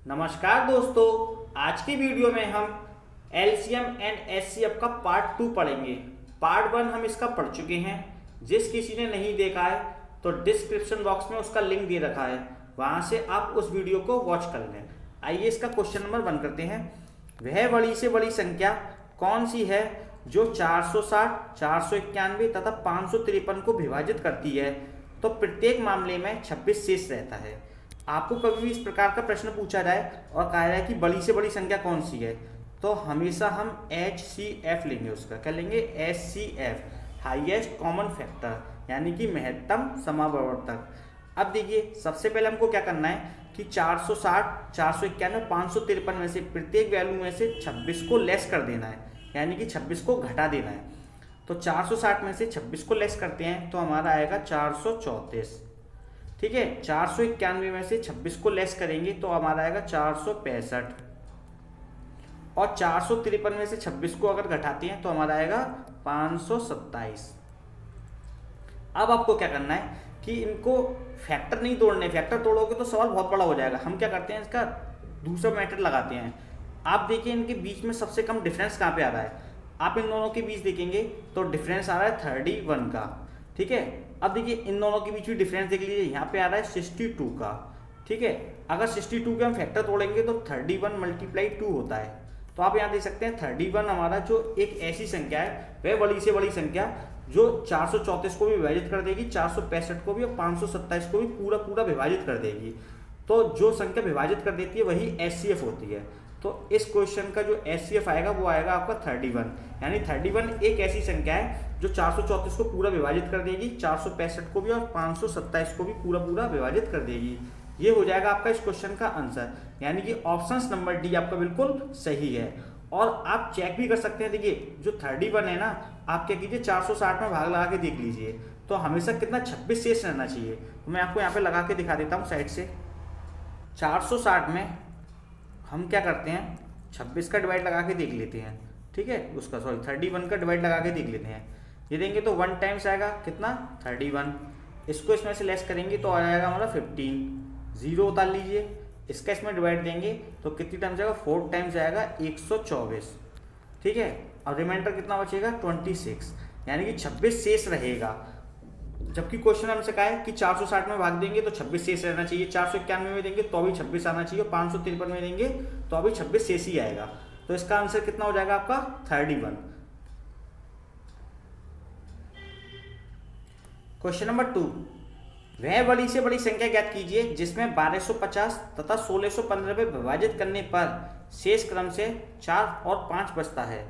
नमस्कार दोस्तों, आज की वीडियो में हम एलसीएम एंड एचसीएफ का पार्ट 2 पढ़ेंगे। पार्ट 1 हम इसका पढ़ चुके हैं। जिस किसी ने नहीं देखा है तो डिस्क्रिप्शन बॉक्स में उसका लिंक दे रखा है, वहां से आप उस वीडियो को वॉच कर लें। आइए इसका क्वेश्चन नंबर 1 करते हैं। वह बड़ी से बड़ी संख्या कौन सी है जो 460, 491 तथा 553 को विभाजित करती है तो प्रत्येक मामले में 26 शेष रहता है। आपको कभी भी इस प्रकार का प्रश्न पूछा जाए और कहा जाए कि बड़ी से बड़ी संख्या कौन सी है, तो हमेशा हम HCF लेंगे। उसका क्या लेंगे? HCF, हाईएस्ट कॉमन फैक्टर, यानी कि महत्तम समावर्तक। अब देखिए, सबसे पहले हमको क्या करना है कि 460, 491, 553 में से प्रत्येक वैल्यू में से 26 को लेस कर देना है, यानी कि 26 को घटा देना है। तो 460 में से 26 को लेस करते हैं तो हमारा आएगा 434। ठीक है, 491 में से 26 को लेस करेंगे तो हमारा आएगा 465, और 453 में से 26 को अगर घटाते हैं तो हमारा आएगा 527। अब आपको क्या करना है कि इनको फैक्टर नहीं तोड़ने, फैक्टर तोड़ोगे तो सवाल बहुत बड़ा हो जाएगा। हम क्या करते हैं, इसका दूसरा मेथड लगाते हैं। आप देखिए इनके बीच में सबसे कम डिफरेंस कहाँ पे आ रहा है। आप इन दोनों के बीच देखेंगे तो डिफरेंस आ रहा है 31 का। ठीक है, अब देखिए इन दोनों के बीच में डिफरेंस देख लीजिए, यहाँ पे आ रहा है 62 का। ठीक है, अगर 62 के हम फैक्टर तोड़ेंगे तो 31 मल्टीप्लाई 2 होता है। तो आप यहाँ देख सकते हैं 31 हमारा जो एक ऐसी संख्या है, वह बड़ी से बड़ी संख्या जो 434 को भी विभाजित कर देगी, 465 को भी और 527 को भी पूरा पूरा विभाजित कर देगी। तो जो संख्या विभाजित कर देती है वही HCF होती है। तो इस क्वेश्चन का जो HCF आएगा वो आएगा आपका 31, यानी 31 एक ऐसी संख्या है जो 434 को पूरा विभाजित कर देगी, 465 को भी और 527 को भी पूरा पूरा विभाजित कर देगी। ये हो जाएगा आपका इस क्वेश्चन का आंसर, यानी कि ऑप्शन नंबर डी आपका बिल्कुल सही है। और आप चेक भी कर सकते हैं। देखिए जो 31 है ना, आप क्या कीजिए 460 में भाग लगा के देख लीजिए, तो हमेशा कितना 26 शेष रहना चाहिए। तो मैं आपको यहाँ पे लगा के दिखा देता हूँ साइड से। 460 में हम क्या करते हैं, 26 का डिवाइड लगा के देख लेते हैं। ठीक है, उसका 31 का डिवाइड लगा के देख लेते हैं। ये देंगे तो 1 टाइम्स आएगा कितना, 31। इसको इसमें से लेस करेंगे तो आ जाएगा हमारा 15। 0 उतार लीजिए, इसका इसमें डिवाइड देंगे तो कितनी टाइम्स आएगा, 4 टाइम्स आएगा 124। ठीक है, और रिमाइंडर कितना बचेगा, 26, यानी कि 26 शेष रहेगा। जबकि क्वेश्चन हमसे कहा है कि 460 में भाग देंगे तो 26 शेष रहना चाहिए, 491 में देंगे तो अभी 26 आना चाहिए, 553 में देंगे तो अभी 26 शेष ही आएगा। तो इसका आंसर कितना हो जाएगा आपका 31। क्वेश्चन नंबर 2, वह बड़ी से बड़ी संख्या ज्ञात कीजिए जिसमें 1250 तथा 1615 में विभाजित करने पर शेष क्रम से 4 और 5 बचता है।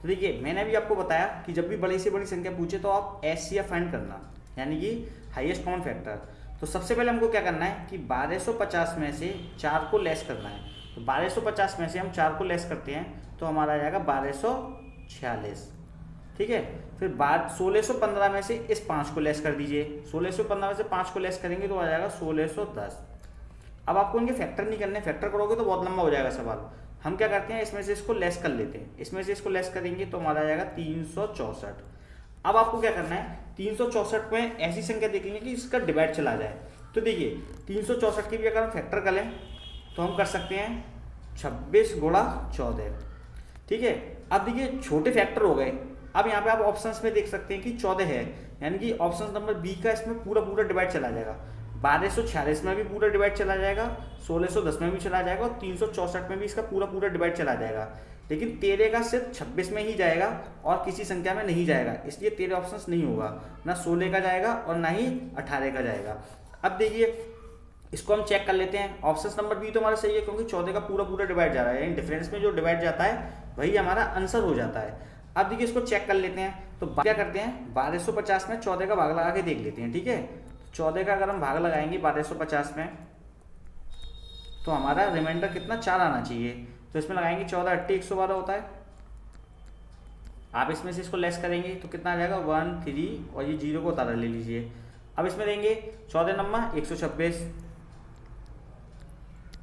तो देखिए मैंने भी आपको बताया कि जब भी बड़ी से बड़ी संख्या पूछे तो आप HCF फाइंड करना, यानी कि हाईएस्ट कॉमन फैक्टर। तो सबसे पहले हमको क्या करना है कि 1250 में से 4 को लेस करना है। तो 1250 में से हम 4 को लेस करते हैं तो हमारा आ जाएगा 1246। ठीक है, फिर बाद 1615 में से इस 5 को लेस कर दीजिए। 1615 में से 5 को लेस करेंगे तो आ जाएगा 1610। अब आपको इनके फैक्टर नहीं करने, फैक्टर करोगे तो बहुत लंबा हो जाएगा सवाल। हम क्या करते हैं, इसमें से इसको लेस कर लेते हैं। इसमें से इसको लेस करेंगे तो हमारा आ जाएगा 364। अब आपको क्या करना है, 364 में ऐसी संख्या देखेंगे कि इसका डिवाइड चला जाए। तो देखिए 364 की भी अगर हम फैक्टर करें तो हम कर सकते हैं 26 गुणा 14। ठीक है, अब देखिए छोटे फैक्टर हो गए। अब यहाँ पे आप ऑप्शंस में देख सकते हैं कि 14 है, यानी कि ऑप्शन नंबर बी का इसमें पूरा पूरा डिवाइड चला जाएगा। 1246 में भी पूरा डिवाइड चला जाएगा, 1610 में भी चला जाएगा और 364 में भी इसका पूरा पूरा डिवाइड चला जाएगा। लेकिन 13 का सिर्फ 26 में ही जाएगा और किसी संख्या में नहीं जाएगा, इसलिए 13 ऑप्शंस नहीं होगा, ना 16 का जाएगा और ना ही 18 का जाएगा। अब देखिए इसको हम चेक कर लेते हैं। ऑप्शन नंबर बी तो हमारा सही है क्योंकि 14 का पूरा पूरा डिवाइड जा रहा है, यानी डिफरेंस में जो डिवाइड जाता है वही हमारा आंसर हो जाता है। अब देखिए इसको चेक कर लेते हैं। तो क्या करते हैं, 1250 में 14 का भाग लगा के देख लेते हैं। ठीक है, 14 का अगर हम भाग लगाएंगे 1250 में तो हमारा रिमाइंडर कितना, 4 आना चाहिए। तो इसमें लगाएंगे 14 8 112 होता है। आप इसमें से इसको लेस करेंगे तो कितना आ जाएगा, 1 3 और ये 0 को उतारा ले लीजिए। अब इसमें देंगे 14 नंबर 126,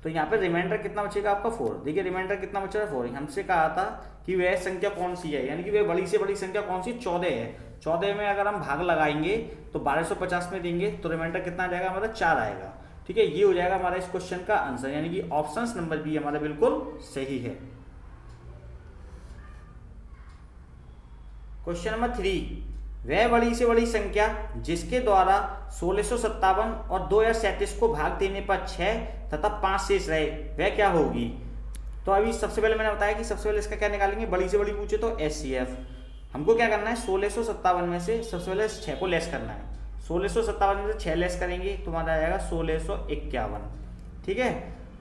तो यहाँ पे रिमाइंडर कितना बचेगा आपका 4। देखिए रिमाइंडर कितना बच रहा है 4। हमसे कहा था कि वह संख्या कौन सी है, यानी कि वह बड़ी से बड़ी संख्या कौन सी, 14 है। 14 में अगर हम भाग लगाएंगे तो 1250 में देंगे तो रिमाइंडर कितना आ जाएगा हमारा, 4 आएगा। ठीक है, ये हो जाएगा हमारा इस क्वेश्चन का आंसर, यानी कि ऑप्शन नंबर बी हमारा बिल्कुल सही है। क्वेश्चन नंबर 3, वह बड़ी से बड़ी संख्या जिसके द्वारा 1657 और 2037 को भाग देने पर 6 तथा 5 शेष रहे वह क्या होगी। तो अभी सबसे पहले मैंने बताया कि सबसे पहले इसका क्या निकालेंगे, बड़ी से बड़ी पूछे तो HCF। हमको क्या करना है, 1657 में से सबसे पहले 6 को लेस करना है। 1657 में से 6 लेस करेंगे तो हमारा आ जाएगा 1651। ठीक है,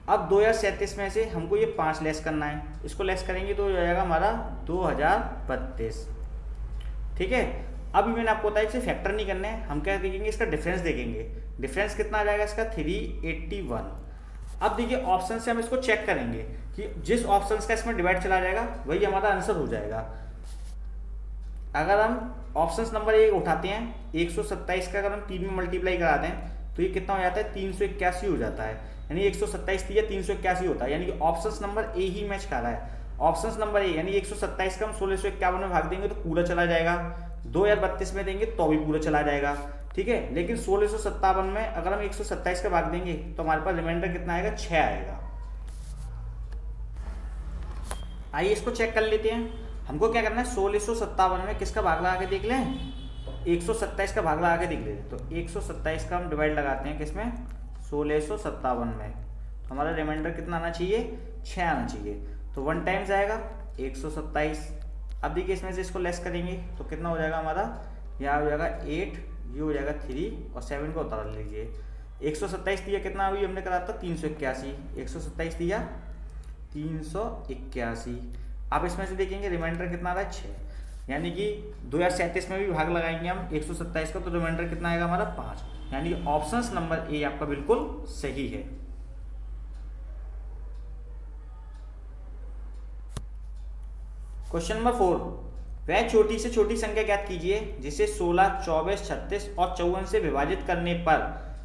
अब 2037 में से हमको ये 5 लेस करना है, इसको लेस करेंगे तो हो जाएगा हमारा 2032। ठीक है, अभी मैंने आपको बताया इसे फैक्टर नहीं करना है, हम क्या देखेंगे, इसका डिफरेंस देखेंगे। डिफरेंस कितना आ जाएगा इसका, 381। अब देखिए ऑप्शन से हम इसको चेक करेंगे कि जिस ऑप्शन का इसमें डिवाइड चला जाएगा वही हमारा आंसर हो जाएगा। अगर हम ऑप्शन नंबर 1 उठाते हैं, 127 का अगर हम 3 में मल्टीप्लाई करा दें तो ये कितना हो जाता है, 381 हो जाता है। यानी 127 दिया 381 होता है, यानी कि option number A he match खा रहा है। ऑप्शन नंबर ए यानी 127 का हम 1651 में भाग देंगे तो पूरा चला जाएगा, 2032 में देंगे तो भी पूरा चला जाएगा। ठीक है, लेकिन 1657 में अगर हम 127 का भाग देंगे तो हमारे पास रिमाइंडर कितना आएगा, 6 आएगा। आइए इसको चेक कर लेते हैं। हमको क्या करना है, 1657 में किसका भाग लगा के देख लें, 127 का भाग लगा के देख लेते। तो 127 का हम डिवाइड लगाते हैं किसमें, 1657 में, तो हमारा रिमाइंडर कितना आना चाहिए, 6 आना चाहिए। तो 1 टाइम्स आएगा 127। अब देखिए इसमें से इसको लेस करेंगे तो कितना हो जाएगा हमारा, यहाँ हो जाएगा 8, ये हो जाएगा 3 और 7 को उतार लीजिए। 127 दिया कितना अभी हमने करा था, 381। 127 दिया 381। आप इसमें से देखेंगे रिमाइंडर कितना आ रहा है, 6। यानी कि 2037 में भी भाग लगाएंगे हम 127 का तो रिमाइंडर कितना आएगा हमारा, 5। यानी कि ऑप्शन नंबर ए आपका बिल्कुल सही है। क्वेश्चन नंबर 4, वह छोटी से छोटी संख्या ज्ञात कीजिए जिसे 16, 24, 36 और 54 से विभाजित करने पर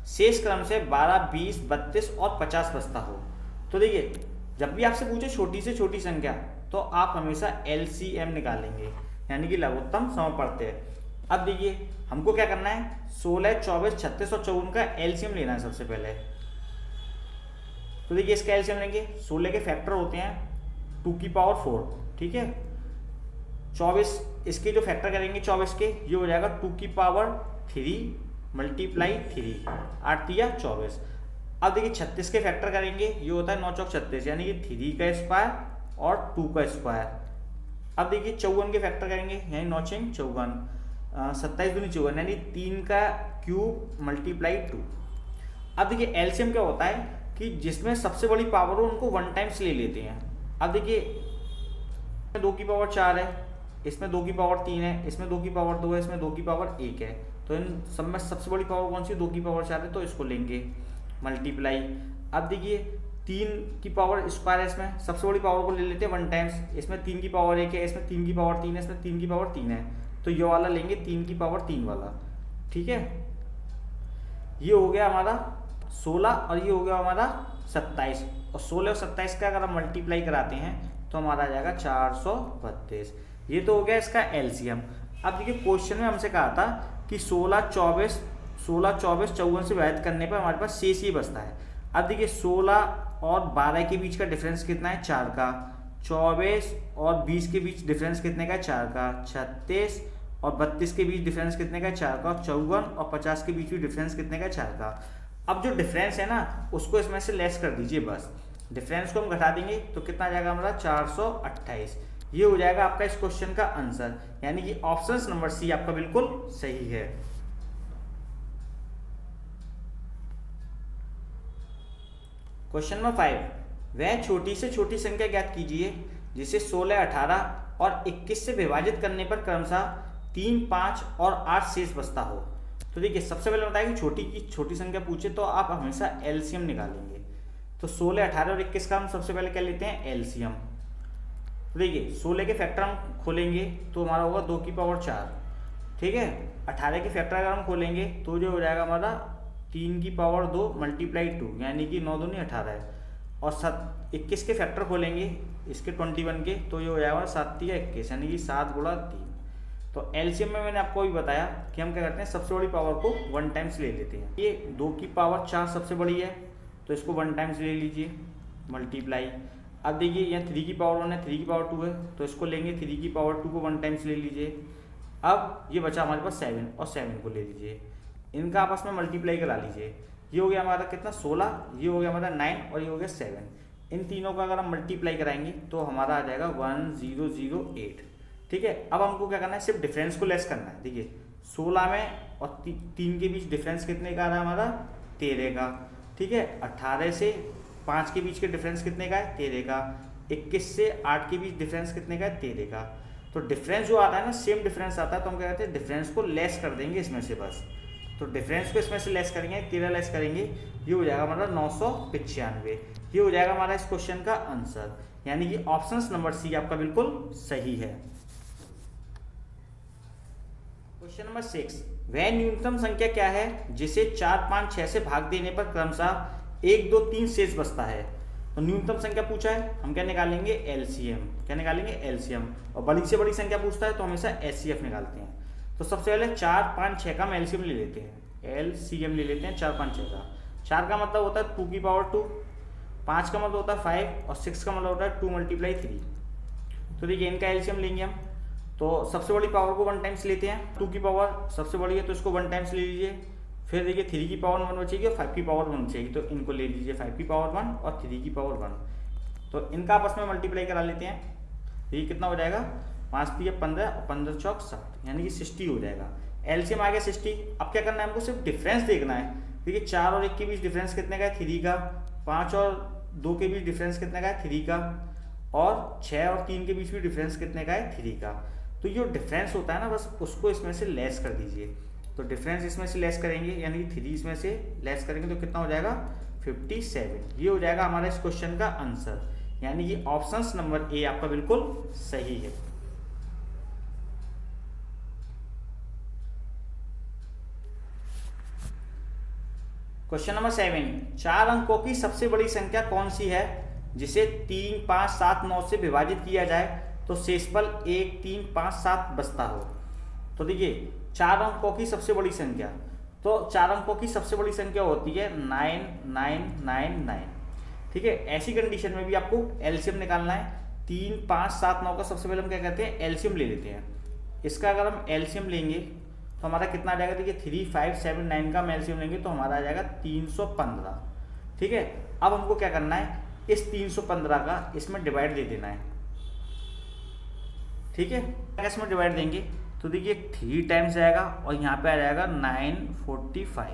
शेष क्रम से 12, 20, 32 और 50 बचता हो। तो देखिए जब भी आपसे पूछे छोटी से छोटी संख्या तो आप हमेशा LCM निकालेंगे, यानी कि लघुत्तम समापवर्ती है। अब देखिए हमको क्या करना है, 16, 24, 36 और 54 का LCM लेना है सबसे पहले। तो देखिए इसका LCM लेंगे, 16 के फैक्टर होते हैं 2 की पावर 4। ठीक है, 24 इसके जो फैक्टर करेंगे 24 के, ये हो जाएगा 2 की पावर 3 मल्टीप्लाई 3, 8 दिया 24। अब देखिए 36 के फैक्टर करेंगे, ये होता है 9 चौक 36, यानी कि 3 का स्क्वायर और 2 का स्क्वायर। अब देखिए 54 के फैक्टर करेंगे, यानी 9 चेंग 54, 27 दूनी 54, यानी 3 का क्यूब मल्टीप्लाई 2। अब देखिए एलसीएम क्या होता है कि जिसमें सबसे बड़ी पावर हो उनको 1 टाइम्स ले लेते हैं। अब देखिए 2 की पावर 4 है, इसमें 2 की पावर 3 है, इसमें 2 की पावर 2 है, इसमें 2 की पावर 1 है। तो इन सब में सबसे बड़ी पावर कौन सी, 2 की पावर 4 है, तो इसको लेंगे मल्टीप्लाई। अब देखिए 3 की पावर स्क्वायर है, इसमें सबसे बड़ी पावर को ले लेते हैं 1 टाइम्स। इसमें 3 की पावर 1 है, इसमें 3 की पावर 3 है, इसमें 3 की पावर 3 है, तो ये वाला लेंगे 3 की पावर 3 वाला। ठीक है, ये हो गया हमारा 16 और ये हो गया हमारा 27, और 16 और 27 का अगर हम मल्टीप्लाई कराते हैं तो हमारा आ जाएगा 432। ये तो हो गया इसका एलसीएम। अब देखिए क्वेश्चन में हमसे कहा था कि 16, 24, 54 से विभाजित करने पर हमारे पास शेष ही बचता है। अब देखिए 16 और 12 के बीच का डिफरेंस कितना है, 4 का। 24 और 20 के बीच डिफरेंस कितने का, 4 का। 36 और 32 के बीच डिफरेंस कितने का, 4 का। 54 और 50 के बीच भी डिफरेंस कितने का, 4 का। अब जो डिफरेंस है ना उसको इसमें से लेस कर दीजिए, बस डिफरेंस को हम घटा देंगे तो कितना आ जाएगा हमारा 428। ये हो जाएगा आपका इस क्वेश्चन का आंसर, यानी कि ऑप्शन नंबर सी आपका बिल्कुल सही है। क्वेश्चन नंबर 5, वह छोटी से छोटी संख्या ज्ञात कीजिए जिसे 16, 18 और 21 से विभाजित करने पर क्रमशः 3, 5 और 8 शेष बचता हो। तो देखिए सबसे पहले बताया कि छोटी की छोटी संख्या पूछे तो आप हमेशा एलसीएम निकालेंगे। तो 16, 18 और 21 का हम सबसे पहले क्या लेते हैं, एलसीएम। तो देखिए 16 के फैक्टर हम खोलेंगे तो हमारा होगा 2 की पावर 4। ठीक है, 18 के फैक्टर अगर हम खोलेंगे तो जो हो जाएगा हमारा 3 की पावर 2 मल्टीप्लाई 2, यानी कि 9 दूनी 18 है। और 21 के फैक्टर खोलेंगे इसके 21 के, तो ये हो जाएगा 7 या 21, यानी कि 7 गुणा 3। तो एलसीएम में मैंने आपको भी बताया कि हम क्या करते हैं, सबसे बड़ी पावर को 1 टाइम्स ले लेते हैं। ये 2 की पावर 4 सबसे बड़ी है तो इसको 1 टाइम्स ले लीजिए, मल्टीप्लाई। अब देखिए यहाँ 3 की पावर 1 है, 3 की पावर 2 है तो इसको लेंगे 3 की पावर 2 को 1 टाइम्स ले लीजिए। अब ये बचा हमारे पास 7 और 7 को ले लीजिए, इनका आपस में मल्टीप्लाई करा लीजिए। ये हो गया हमारा कितना 16, ये हो गया हमारा 9 और ये हो गया 7। इन तीनों का अगर हम मल्टीप्लाई कराएंगे तो हमारा आ जाएगा 1008। ठीक है, अब हमको क्या करना है, सिर्फ डिफरेंस को लेस करना है। देखिए 16 में और 3 के बीच डिफरेंस कितने का आ रहा है हमारा, 13 का। ठीक है, 18 से 5 के बीच के डिफरेंस कितने का है, 13 का। 21 से 8 के बीच डिफरेंस कितने का है, 13 का। तो डिफरेंस जो आता है ना, सेम डिफरेंस आता है तो हम क्या कहते हैं, डिफरेंस को लेस कर देंगे इसमें से बस। तो डिफरेंस को इसमें से लेस करेंगे, 13 लेस करेंगे, ये हो जाएगा हमारा 995। ये हो जाएगा हमारा इस क्वेश्चन का आंसर, यानी कि ऑप्शन नंबर सी आपका बिल्कुल सही है। क्वेश्चन नंबर 6, वह न्यूनतम संख्या क्या है जिसे 4, 5, 6 से भाग देने पर क्रमशः 1, 2, 3 शेष बचता है। तो न्यूनतम संख्या पूछा है, हम क्या निकालेंगे, एलसीएम। क्या निकालेंगे, एलसीएम। और बड़ी से बड़ी संख्या पूछता है तो हमेशा एचसीएफ निकालते हैं। तो सबसे पहले 4, 5, 6 का हम एलसीएम ले लेते हैं, एलसीएम ले लेते हैं 4, 5, 6 का। 4 का मतलब होता है 2 की पावर 2, 5 का मतलब होता है 5 और 6 का मतलब होता है 2 × 3। तो देखिए इनका एलसीएम लेंगे हम, तो सबसे बड़ी पावर को 1 टाइम्स लेते हैं। 2 की पावर सबसे बड़ी है तो इसको 1 टाइम्स ले लीजिए। फिर देखिए 3 की पावर 1 बचेगी और 5 की पावर 1 बचेगी, तो इनको ले लीजिए 5 की पावर 1 और 3 की पावर 1। तो इनका आपस में मल्टीप्लाई करा लेते हैं। ये कितना हो जाएगा, 5 3 15 और 15 4 60, यानी कि 60 हो जाएगा। एलसीएम आ गया 60। अब क्या करना है, हमको सिर्फ डिफरेंस देखना है। देखिए 4 और 1 के बीच डिफरेंस कितने का है, 3 का। 5 और 2 के बीच डिफरेंस कितने का है, 3 का। और 6 और 3 के बीच भी डिफरेंस कितने का है, 3 का। तो जो डिफरेंस होता है ना, बस उसको इसमें से लेस कर दीजिए। तो डिफरेंस इसमें से लेस करेंगे, यानी कि 3 इसमें से लेस करेंगे तो कितना हो जाएगा, 57। ये हो जाएगा हमारा इस क्वेश्चन का आंसर, यानी कि ऑप्शन नंबर ए आपका बिल्कुल सही है। क्वेश्चन नंबर 7, 4 अंकों की सबसे बड़ी संख्या कौन सी है जिसे 3, 5, 7, 9 से विभाजित किया जाए तो शेषफल 1, 3, 5, 7 बचता हो। तो देखिए 4 अंकों की सबसे बड़ी संख्या, तो 4 अंकों की सबसे बड़ी संख्या होती है 9999। ठीक है, ऐसी कंडीशन में भी आपको एलसीएम निकालना है। 3, 5, 7, 9 का सबसे पहले हम क्या कहते हैं, एलसीएम ले लेते हैं। इसका अगर हम एलसीएम लेंगे तो हमारा कितना आ जाएगा, देखिए 3, 5, 7, 9 का हम एलसीएम लेंगे तो हमारा आ जाएगा 315। ठीक है, अब हमको क्या करना है, इस 315 का इसमें डिवाइड दे देना है। ठीक है, इसमें डिवाइड देंगे तो देखिए 3 टाइम्स आएगा और यहाँ पे आ जाएगा 945।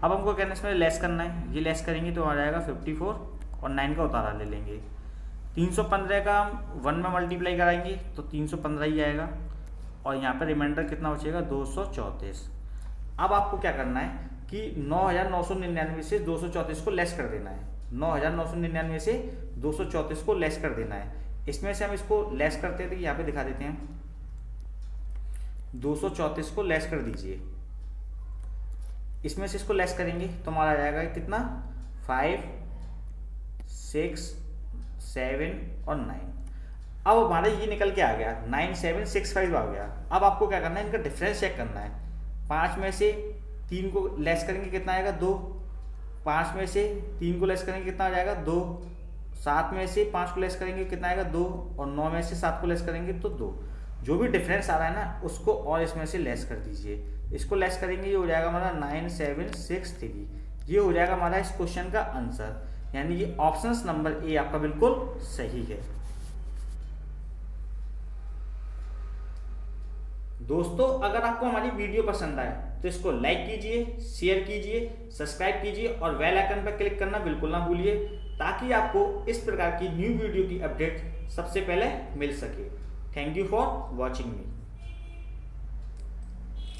अब हमको कहना है इसमें लेस करना है, ये लेस करेंगे तो आ जाएगा 54 और 9 का उतारा ले लेंगे। 315 का हम 1 में मल्टीप्लाई कराएंगे तो 315 ही आएगा और यहाँ पर रिमाइंडर कितना बचेगा, 234। अब आपको क्या करना है कि 9999 से 234 को लेस कर देना है। 9999 से 234 को लेस कर देना है। इसमें से हम इसको लेस करते हैं तो यहाँ पे दिखा देते हैं, 234 को लेस कर दीजिए। इसमें से इसको लेस करेंगे तो हमारा आ जाएगा कितना, 5, 6, 7 और 9। अब हमारा ये निकल के आ गया 9765 आ गया। अब आपको क्या करना है, इनका डिफरेंस चेक करना है। 5 में से 3 को लेस करेंगे कितना आएगा, 2। 5 में से 3 को लेस करेंगे कितना आ जाएगा, 2। 7 में से 5 को लेस करेंगे कितना आएगा, 2। और 9 में से 7 को लेस करेंगे तो 2। जो भी डिफरेंस आ रहा है ना, उसको और इसमें से लेस कर दीजिए। इसको लेस करेंगे, ये हो जाएगा हमारा 9763। ये हो जाएगा हमारा इस क्वेश्चन का आंसर, यानी कि ऑप्शन नंबर ए आपका बिल्कुल सही है। दोस्तों अगर आपको हमारी वीडियो पसंद आए तो इसको लाइक कीजिए, शेयर कीजिए, सब्सक्राइब कीजिए और बेल आइकन पर क्लिक करना बिल्कुल ना भूलिए, ताकि आपको इस प्रकार की न्यू वीडियो की अपडेट सबसे पहले मिल सके। Thank you for watching me.